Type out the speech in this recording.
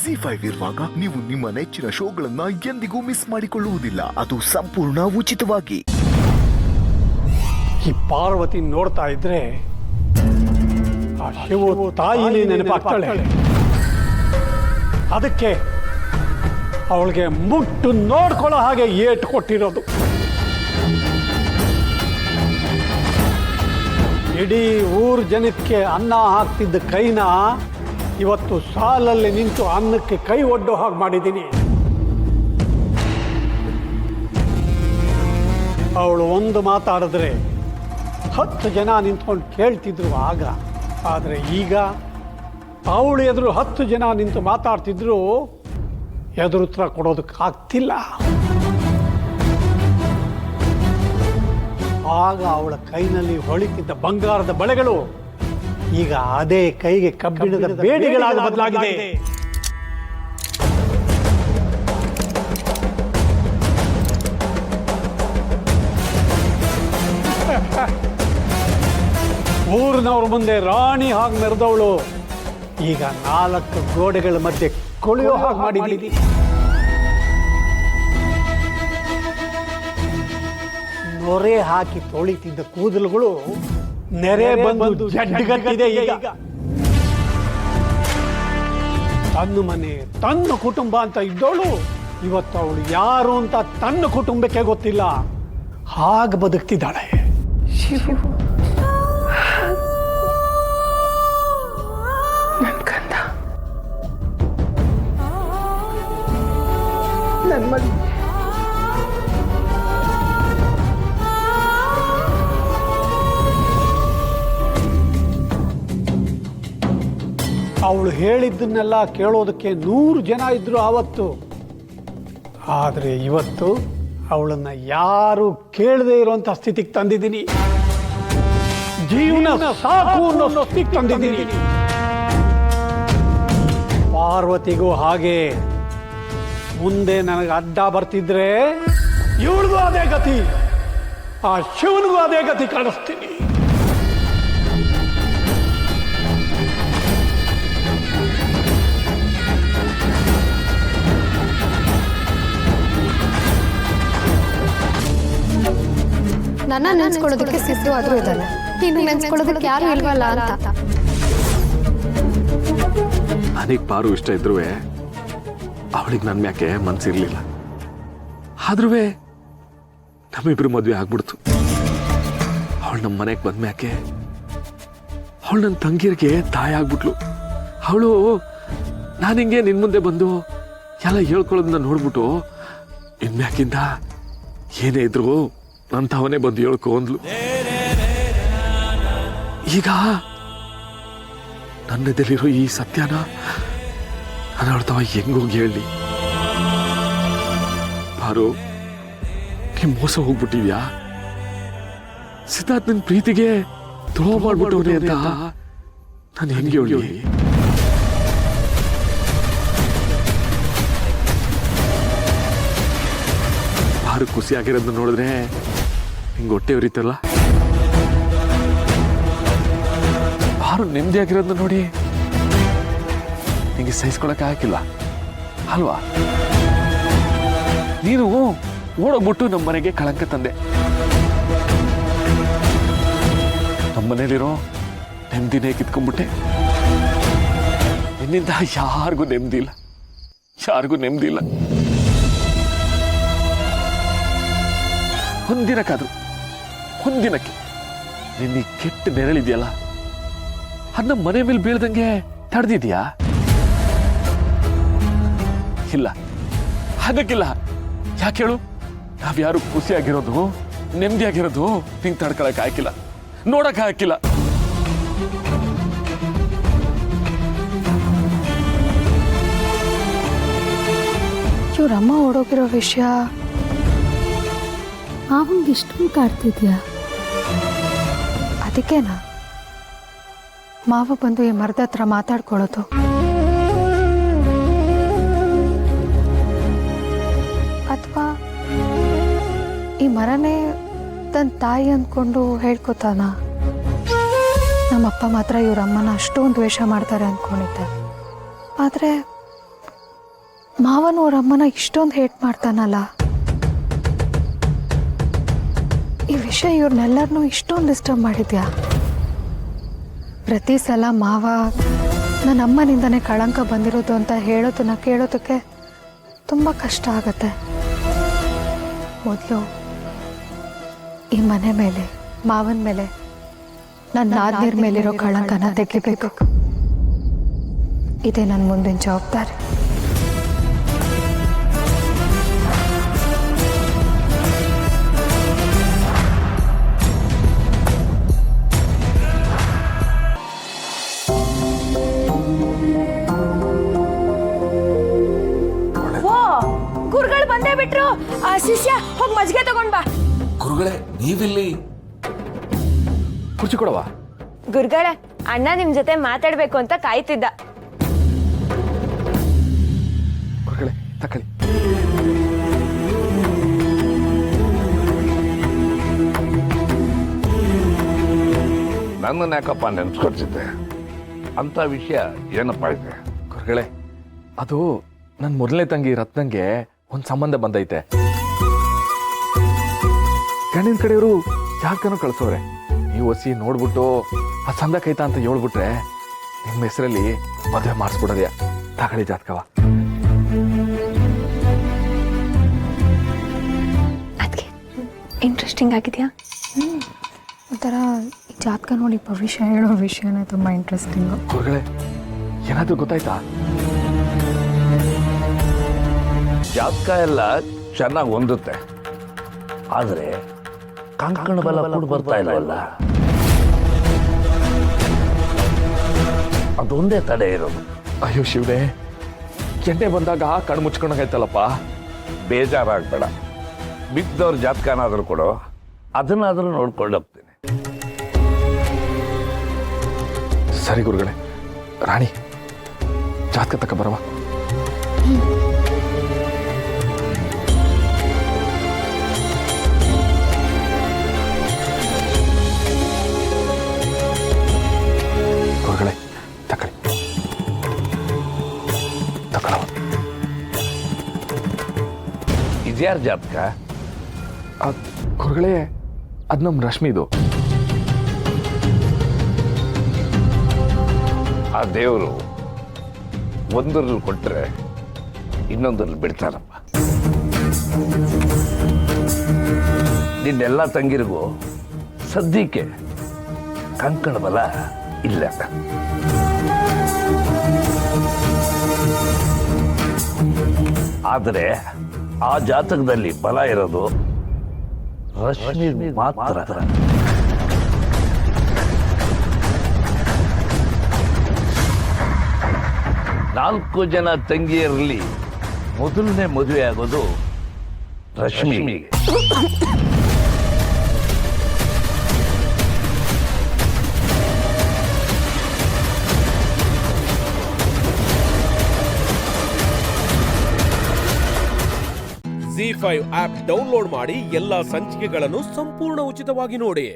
ZEE5 ಇರುವಾಗ ನೀವು ನಿಮ್ಮ ನೆಚ್ಚಿನ ಶೋಗಳನ್ನ ಎಂದಿಗೂ ಮಿಸ್ ಮಾಡಿಕೊಳ್ಳುವುದಿಲ್ಲ. ಅದು ಸಂಪೂರ್ಣ ಉಚಿತವಾಗಿ. ಈ ಪಾರ್ವತಿ ನೋಡ್ತಾ ಇದ್ರೆ ಆ ಶಿವ ತಾಯಿನೇ ನೆನಪಾಗ್ತಾಳೆ. ಅದಕ್ಕೆ ಅವಳಿಗೆ ಮುಟ್ಟು ನೋಡ್ಕೊಳ್ಳೋ ಹಾಗೆ ಏಟು ಕೊಟ್ಟಿರೋದು. ಇಡೀ ಊರ್ ಜನಕ್ಕೆ ಅನ್ನ ಹಾಕ್ತಿದ್ದ ಕೈನ ಇವತ್ತು ಸಾಲಲ್ಲಿ ನಿಂತು ಅನ್ನಕ್ಕೆ ಕೈ ಒಡ್ಡೋ ಹಾಗೆ ಮಾಡಿದ್ದೀನಿ. ಅವಳು ಒಂದು ಮಾತಾಡಿದ್ರೆ 10 ಜನ ನಿಂತ್ಕೊಂಡು ಕೇಳ್ತಿದ್ರು ಆಗ. ಆದರೆ ಈಗ ಅವಳು ಎದುರು 10 ಜನ ನಿಂತು ಮಾತಾಡ್ತಿದ್ರು, ಎದುರುತ್ತರ ಕೊಡೋದಕ್ಕಾಗ್ತಿಲ್ಲ. ಆಗ ಅವಳ ಕೈನಲ್ಲಿ ಹೊಳಿತಿದ್ದ ಬಂಗಾರದ ಬಳೆಗಳು ಈಗ ಅದೇ ಕೈಗೆ ಕಬ್ಬಿಣದ ಬೇಡಿಗಳಾಗಿ ಬದಲಾಗಿದೆ. ಊರಿನವ್ರ ಮುಂದೆ ರಾಣಿ ಹಾಗೆ ಮೆರೆದವಳು ಈಗ 4 ಗೋಡೆಗಳ ಮಧ್ಯೆ ಕೊಳೆಯೋ ಹಾಗೆ ಮಾಡಿದ್ದೀನಿ. ನೊರೆ ಹಾಕಿ ತೊಳಿತಿದ್ದ ಕೂದಲುಗಳು ನೆರೆ ಬಂದು ಜಡ್ಗಟ್ಟಿದೆ ಈಗ. ತನ್ನ ಮನೆ ತನ್ನ ಕುಟುಂಬ ಅಂತ ಇದ್ದವಳು ಇವತ್ತು ಅವಳು ಯಾರು ಅಂತ ತನ್ನ ಕುಟುಂಬಕ್ಕೆ ಗೊತ್ತಿಲ್ಲ ಹಾಗೆ ಬದುಕ್ತಿದ್ದಾಳೆ. ನನ್ ಕಂದ, ನನ್ ಮಗ. ಅವಳು ಹೇಳಿದ್ದನ್ನೆಲ್ಲ ಕೇಳೋದಕ್ಕೆ 100 ಜನ ಇದ್ರು ಆವತ್ತು. ಆದರೆ ಇವತ್ತು ಅವಳನ್ನ ಯಾರು ಕೇಳದೇ ಇರುವಂತ ಸ್ಥಿತಿಗೆ ತಂದಿದ್ದೀನಿ. ಜೀವನ ಸಾಕು ಅನ್ನೋ ಸ್ಥಿತಿಗೆ ತಂದಿದ್ದೀನಿ. ಪಾರ್ವತಿಗೂ ಹಾಗೆ ಮುಂದೆ ನನಗೆ ಅಡ್ಡ ಬರ್ತಿದ್ರೆ ಇವಳಿಗೂ ಅದೇ ಗತಿ, ಆ ಶಿವನಿಗೂ ಅದೇ ಗತಿ ಕಾಣಿಸ್ತೀನಿ. ನನ್ನ ನೆನ್ಸ್ಕೊಳ್ಳೋದಕ್ಕೆ ಸಿದ್ಧವಾದ್ರೂ ಇದ್ದಾನೆ, ಇನ್ನು ನೆನ್ಸ್ಕೊಳ್ಳೋದಕ್ಕೆ ಯಾರು ಇಲ್ವಲ್ಲ ಅಂತ. ನನಗೆ ಪಾರು ಇಷ್ಟ ಇದ್ರೂ ಅವಳಿಗೆ ನನ್ನ ಮ್ಯಾಕೆ ಮನ್ಸಿರ್ಲಿಲ್ಲ. ಆದ್ರೂ ನಮ್ಮಿಬ್ರು ಮದುವೆ ಆಗ್ಬಿಡ್ತು. ಅವಳು ನಮ್ಮ ಮನೆಗೆ ಬಂದ ಮ್ಯಾಕೆ ಅವಳು ನನ್ನ ತಂಗಿಯರಿಗೆ ತಾಯಿ ಆಗ್ಬಿಟ್ಲು. ಅವಳು ನಾನು ಹಿಂಗೆ ನಿನ್ ಮುಂದೆ ಬಂದು ಎಲ್ಲ ಹೇಳ್ಕೊಳ್ಳೋದನ್ನ ನೋಡ್ಬಿಟ್ಟು ಇನ್ಮ್ಯಾಕಿಂದ ಏನೇ ಇದ್ರು ನಂತವನೇ ಬಂದು ಹೇಳ್ಕೊ ಅಂದ್ಲು. ಈಗ ನನ್ನದಲ್ಲಿರೋ ಈ ಸತ್ಯನ ನಾನು ಹೇಳ್ತಾವ ಹೆಂಗೋಗಿ ಹೇಳಿ. ಪಾರು, ನೀ ಮೋಸ ಹೋಗ್ಬಿಟ್ಟಿದ್ಯಾ. ಸಿದ್ಧಾರ್ಥ್ ನನ್ನ ಪ್ರೀತಿಗೆ ದ್ರೋಹ ಮಾಡ್ಬಿಟ್ಟವ್ರೆ ಅಂತ ನಾನು ಹೆಂಗೆ ಹೇಳಿ. ಪಾರು ಖುಷಿಯಾಗಿರೋದನ್ನ ನೋಡಿದ್ರೆ ಹಿಂಗೆ ಹೊಟ್ಟೆ ಉರಿತಲ್ಲ. ಪಾರು ನೆಮ್ಮದಿಯಾಗಿರೋದನ್ನ ನೋಡಿ ನಿಂಗೆ ಸಹಿಸ್ಕೊಳಕ್ಕೆ ಹಾಕಿಲ್ಲ ಅಲ್ವಾ. ನೀನು ಓಡೋಗ್ಬಿಟ್ಟು ನಮ್ಮ ಮನೆಗೆ ಕಳಂಕ ತಂದೆ. ನಮ್ಮ ಮನೇಲಿರೋ ನೆಮ್ಮದಿನೇ ಕಿತ್ಕೊಂಡ್ಬಿಟ್ಟೆ. ನಿನ್ನಿಂದ ಯಾರಿಗೂ ನೆಮ್ಮದಿ ಇಲ್ಲ, ಯಾರಿಗೂ ನೆಮ್ಮದಿ ಇಲ್ಲ. ಒಂದಿನಕ್ಕೆ ನಿನ್ನ ಕೆಟ್ಟ ನೆರಳಿದೆಯಲ್ಲ ಅದನ್ನ ಮನೆ ಮೇಲೆ ಬೀಳ್ದಂಗೆ ತಡೆದಿದ್ಯಾ? ಇಲ್ಲ, ಅದಕ್ಕಿಲ್ಲ. ಯಾಕೆ ಹೇಳು? ನಾವ್ಯಾರು ಖುಷಿಯಾಗಿರೋದು ನೆಮ್ಮದಿಯಾಗಿರೋದು ನಿಂಗೆ ತಡ್ಕೊಳಕ್ ಹಾಕಿಲ್ಲ, ನೋಡಕ್ ಹಾಕಿಲ್ಲ. ಇವ್ರಮ್ಮ ಓಡೋಗಿರೋ ವಿಷಯ ಮಾವಂಗೆ ಇಷ್ಟೊಂದು ಕಾಡ್ತಿದ್ಯಾ? ಅದಕ್ಕೇನಾ ಮಾವ ಬಂದು ಈ ಮರದ ಹತ್ರ ಮಾತಾಡ್ಕೊಳ್ಳೋದು? ಅಥವಾ ಈ ಮರನೇ ತನ್ನ ತಾಯಿ ಅಂದ್ಕೊಂಡು ಹೇಳ್ಕೊತಾನ? ನಮ್ಮಪ್ಪ ಮಾತ್ರ ಇವ್ರಮ್ಮನ ಅಷ್ಟೊಂದು ದ್ವೇಷ ಮಾಡ್ತಾರೆ ಅಂದ್ಕೊಂಡಿದ್ದೆ. ಆದರೆ ಮಾವನು ಅವ್ರ ಅಮ್ಮನ ಇಷ್ಟೊಂದು ಹೇಟ್ ಮಾಡ್ತಾನಲ್ಲ, ಈ ವಿಷಯ ಇವ್ರನ್ನೆಲ್ಲರನ್ನೂ ಇಷ್ಟೊಂದು ಡಿಸ್ಟರ್ಬ್ ಮಾಡಿದ್ಯಾ? ಪ್ರತಿ ಸಲ ಮಾವ ನನ್ನ ಅಮ್ಮನಿಂದನೇ ಕಳಂಕ ಬಂದಿರೋದು ಅಂತ ಹೇಳೋದನ್ನ ಕೇಳೋದಕ್ಕೆ ತುಂಬ ಕಷ್ಟ ಆಗತ್ತೆ. ಮೊದಲು ಈ ಮನೆ ಮೇಲೆ, ಮಾವನ ಮೇಲೆ, ನನ್ನ ನಾದ್ನೀರ್ ಮೇಲಿರೋ ಕಳಂಕನ ತೆಗಿಬೇಕು. ಇದೇ ನನ್ನ ಮುಂದಿನ ಜವಾಬ್ದಾರಿ. ಗುರುಗಳು ಬಂದೇ ಬಿಟ್ರು. ಶಿಷ್ಯ ಹೋಗಿ ಮಜ್ಜಿಗೆ ತಗೊಂಡ್ ಬಾ. ಗುರುಗಳೇ ನೀವಿಲ್ಲಿ ಕುರ್ಚಿ ಕೊಡವಾ? ಗುರುಗಳೇ, ಅಣ್ಣ ನಿಮ್ ಜೊತೆ ಮಾತಾಡ್ಬೇಕು ಅಂತ ಕಾಯ್ತಿದ್ದ. ಗುರುಗಳೇ ತಕೊಳ್ಳಿ. ನನ್ನನ್ನು ಯಾಕಪ್ಪ ನೆನ್ಸ್ಕೊಳ್ತಿದ್ದೆ? ಅಂತ ವಿಷಯ ಏನಪ್ಪ ಇದೆ? ಗುರುಗಳೇ, ಅದು ನನ್ನ ಮೊದಲನೇ ತಂಗಿ ರತ್ನಂಗೆ ಒಂದು ಸಂಬಂಧ ಬಂದೈತೆ. ಗಂಡಿನ ಕಡೆಯವರು ಜಾತಕನೂ ಕಳಿಸೋರೆ. ನೀವು ಒಸಿ ನೋಡ್ಬಿಟ್ಟು ಆ ಸಂದ ಕೈತಾ ಅಂತ ಹೇಳ್ಬಿಟ್ರೆ ನಿಮ್ಮ ಹೆಸರಲ್ಲಿ ಮದುವೆ ಮಾಡಿಸ್ಬಿಡೋದ್ಯಾ. ತಗೊಳ್ಳಿ ಜಾತಕವ. ಅದಕ್ಕೆ ಇಂಟ್ರೆಸ್ಟಿಂಗ್ ಆಗಿದೆಯಾ? ಒಂಥರ ಈ ಜಾತಕ ನೋಡಿ ಭವಿಷ್ಯ ಹೇಳೋ ವಿಷಯನೇ ತುಂಬ ಇಂಟ್ರೆಸ್ಟಿಂಗು. ಗುರುಗಳೇ, ಏನಾದರೂ ಗೊತ್ತಾಯ್ತಾ? ಜಾತಕ ಎಲ್ಲ ಚೆನ್ನಾಗಿ ಹೊಂದುತ್ತೆ, ಆದರೆ ಕಂಕಣ ಬಲ ಕೂಡ ಬರ್ತಾ ಇಲ್ಲವಲ್ಲ, ಅದೊಂದೇ ತಡೆ ಇರೋದು. ಅಯ್ಯೋ ಶಿವನೇ, ಕೆಂಡೆ ಬಂದಾಗ ಕಣ್ಣು ಮುಚ್ಕೊಂಡಾಗೈತಲ್ಲಪ್ಪ. ಬೇಜಾರಾಗಬೇಡ, ಬಿದ್ದವ್ರ ಜಾತಕನಾದರೂ ಕೊಡು, ಅದನ್ನಾದರೂ ನೋಡ್ಕೊಂಡು ಹೋಗ್ತೀನಿ. ಸರಿ ಗುರುಗಳೇ. ರಾಣಿ, ಜಾತಕ ತಕ್ಕ ಬರವಾ? ಗುರುಗಳೇ ತಕೊಳ್ಳಿ. ತಗೊಳ್ಳವ. ಇದ್ಯಾರ ಜಾತಕ? ಗುರುಗಳೇ, ಅದು ನಮ್ಮ ರಶ್ಮಿದು. ಆ ದೇವರು ಒಂದರಲ್ಲಿ ಕೊಟ್ಟರೆ ಇನ್ನೊಂದರಲ್ಲಿ ಬಿಡ್ತಾರಪ್ಪ. ನಿನ್ನೆಲ್ಲ ತಂಗಿರಿಗೂ ಸದ್ಯಕ್ಕೆ ಕಂಕಣ ಬಲ ಇಲ್ಲ. ಆದರೆ ಆ ಜಾತಕದಲ್ಲಿ ಬಲ ಇರೋದು ರಶ್ಮಿ ಮಾತ್ರ. 4 ಜನ ತಂಗಿಯರಲ್ಲಿ ಮೊದಲನೇ ಮದುವೆ ಆಗೋದು ರಶ್ಮಿಗೆ. ZEE5 ಆಪ್ ಡೌನ್ಲೋಡ್ ಮಾಡಿ ಎಲ್ಲಾ ಸಂಚಿಕೆಗಳನ್ನು ಸಂಪೂರ್ಣ ಉಚಿತವಾಗಿ ನೋಡಿ.